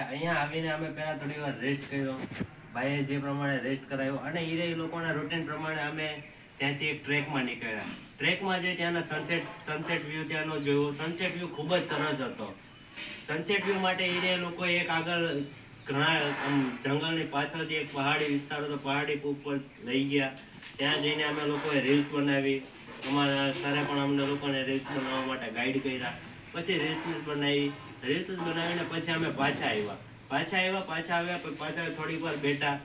અહીંયા આવીને અમે પહેલા થોડી વાર રેસ્ટ કર્યો, ભાઈએ જે પ્રમાણે રેસ્ટ કરાવ્યો, અને એ લોકોના રૂટીન પ્રમાણે અમે ત્યાંથી એક ટ્રેકમાં નીકળ્યા. ટ્રેકમાં જે ત્યાંના સનસેટ વ્યૂ ત્યાંનો જોયો. સનસેટ વ્યૂ ખૂબ જ સરસ હતો. સનસેટ વ્યૂ માટે એ લોકો એક આગળ ઘણા જંગલની પાછળથી એક પહાડી વિસ્તાર હતો, પહાડી ઉપર લઈ ગયા. ત્યાં જઈને અમે લોકોએ રીલ્સ બનાવી. અમારા સરે પણ અમને લોકોને રીલ્સ બનાવવા માટે ગાઈડ કર્યા. પછી રીલ્સ બનાવીને પછી અમે પાછા આવ્યા. પાછા થોડીક વાર બેઠા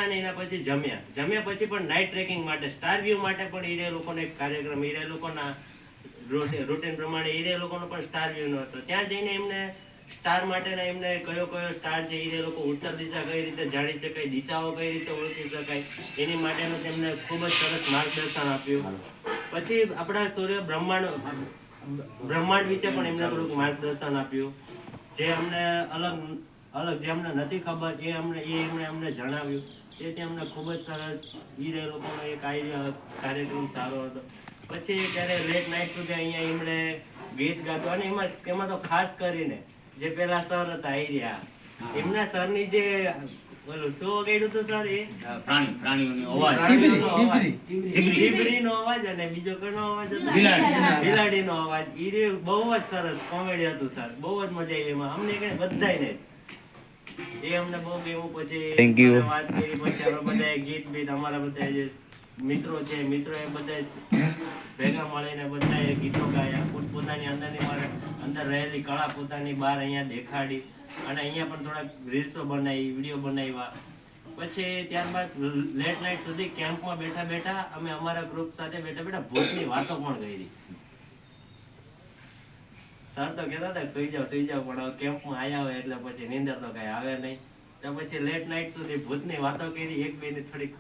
ને એના પછી જમ્યા પછી પણ નાઇટ ટ્રેકિંગ માટે, સ્ટાર વ્યૂ માટે પણ એ લોકોનો એક કાર્યક્રમ, એ લોકોના રૂટીન પ્રમાણે એ લોકોનો પણ સ્ટાર વ્યૂ નો હતો. ત્યાં જઈને એમને સ્ટાર માટેના એમને કયો સ્ટાર છે એ લોકો ઉત્તર દિશા કઈ રીતે જાણી શકાય, દિશાઓ કઈ રીતે ઓળખી શકાય, એની માટેનું તેમને ખૂબ જ સરસ માર્ગદર્શન આપ્યું. પછી આપણા સૂર્ય બ્રહ્માંડ વિશે પણ એમને થોડુંક માર્ગદર્શન આપ્યું, જે અમને અલગ જે અમને નથી ખબર એ એમણે અમને જણાવ્યું. તેથી અમને ખૂબ જ સરસ એ લોકોનો એક કાર્યક્રમ સારો હતો. પછી ત્યારે લેટ નાઇટ સુધી અહીંયા એમણે ગીત ગાતું, અને એમાં તો ખાસ કરીને જે પેલા સર હતા આઈડિયા, એમના સરની જે બોલું શું વગાડ્યું હતું સર, એ પ્રાણીઓનો અવાજ, શીબરીનો અવાજ, અને બીજો કોનો અવાજ હતો, બિલાડીનો અવાજ. એ બહુ જ સરસ કોમેડી હતું સર, બહુ જ મજા આવી એમાં અમને બધાને જ. એ અમને બહુ ગમ્યું. પછી વાત કરી, પછી અમે બધા ગીત બીત, અમારા બધા જે મિત્રો છે, મિત્રોએ બધા ભેગા મળીને બધાએ ગીતો ગાયા, પોતપોતાની અંદર રહેલી કળા પોતાની બહાર અહીંયા દેખાડી, અને અહીંયા પણ થોડાક રીલ્સો બનાવી, વિડીયો બનાવ્યા. પછી ત્યારબાદ લેટ નાઇટ સુધી કેમ્પમાં બેઠા અમે અમારા ગ્રુપ સાથે બેઠા ભૂતની વાતો પણ કરી. સર તો કહેતા હતા સુઈ જાવ પણ કેમ્પમાં આવ્યા હોય એટલે પછી નીંદર તો કઈ આવે નહીં. તો પછી લેટ નાઇટ સુધી ભૂતની વાતો કરી. એક બે ની થોડીક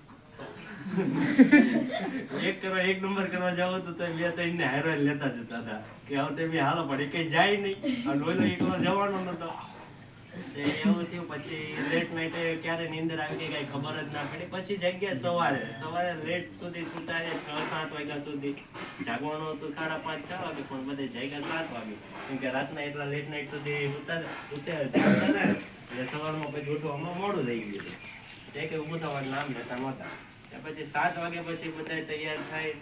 એક નંબર કરવા જાવ તો બે ત્રણ ને હેરોઈન લેતા જતા હતા કે હવે તે હાલો પણ કઈ જાય નહીં, અને ઓલો એકલો જવાનો નતો. એવું થયું. પછી લેટ નાઇટે ક્યારે નીંદર આવી ગઈ કઈ ખબર જ ના પડી. પછી જગ્યા સવારે લેટ સુધી સુતા રહ્યા, 6-7 વાગ્યા સુધી. જાગવાનું હતું 5:30-6 વાગે, પણ બધે જાગ્યા 7 વાગે, કેમ કે રાતના એટલા લેટ નાઇટ સુધી જાગતા ને એટલે સવારમાં પછી ઉઠવામાં મોડું થઈ ગયું હતું, કે ઊભું થવાનું નામ લેતા નહોતા. પછી 7 વાગે પછી બધા તૈયાર થાય,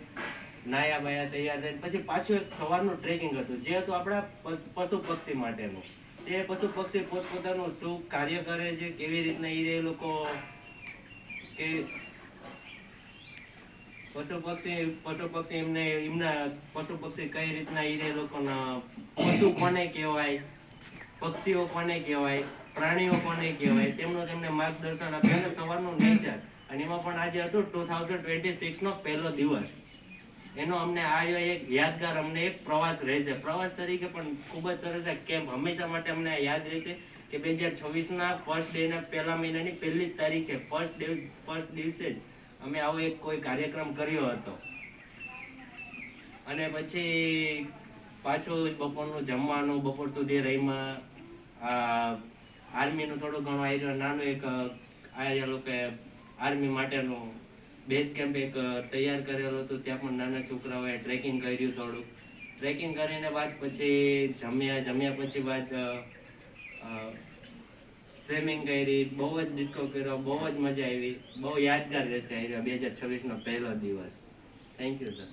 નાયા બાયા તૈયાર થાય. પછી પાછું એક સવારનું ટ્રેકિંગ હતું, જે હતું આપણા પશુ પક્ષી માટેનું. તે પશુ પક્ષી પોતપોતાનું શું કાર્ય કરે છે, કેવી રીતના એ લોકો કે પશુ પક્ષી એમના પશુ પક્ષી કઈ રીતના એ લોકોના પશુ કોને કહેવાય, પક્ષીઓ કોને કહેવાય, પ્રાણીઓ કોને કહેવાય, તેમને માર્ગદર્શન આપે. અને સવારનું નેચર, અને એમાં પણ આજે હતું 2026 નો પહેલો દિવસ. એનો અમને આ એક યાદગાર અમને એક પ્રવાસ રહેશે. પ્રવાસ તરીકે પણ ખૂબ જ સરસ કેમ્પ હંમેશા માટે અમને યાદ રહેશે કે 2026 ના ફર્સ્ટ ડે ના પહેલા મહિનાની 1 તારીખે ફર્સ્ટ દિવસે જ અમે આવો એક કોઈ કાર્યક્રમ કર્યો હતો. અને પછી પાછું બપોરનું જમવાનું, બપોર સુધી રહીમાં આર્મીનું થોડું ઘણું આવ્યું, નાનું એક આ લોકો આર્મી માટેનું બેઝ કેમ્પ એક તૈયાર કરેલો હતો. ત્યાં પણ નાના છોકરાઓએ ટ્રેકિંગ કર્યું. થોડું ટ્રેકિંગ કરીને બાદ પછી જમ્યા પછી બાદ સ્વિમિંગ કરી, બહુ જ ડિસ્કો કર્યો, બહુ જ મજા આવી. બહુ યાદગાર રહેશે 2026 નો પહેલો દિવસ. Thank you sir.